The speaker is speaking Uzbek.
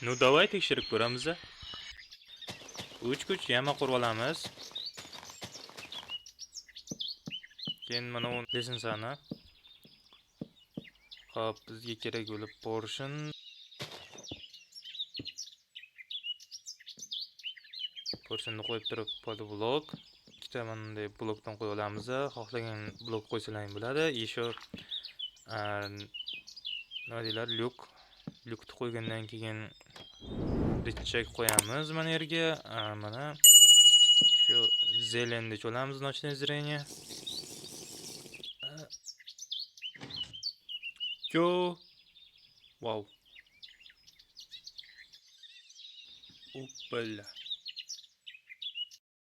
Ну, давай tekshirib ko'ramiz. 3 kuch yama qurib olamiz. Keyin mana bu lisensiyalarni. Hop, bizga kerak bo'lib portion. Portionni qo'yib turib, polyblok. Ikkita bunday blokdan qo'yib olamiz. Xohlagan blok qo'ysalaring bo'ladi. Еще nima deylar, lyukni qo'ygandan keyin richak qo'yamiz mana yerga. Mana shu zelenni cho'lamiz, ночное зрение. Yo. Wow. Опля.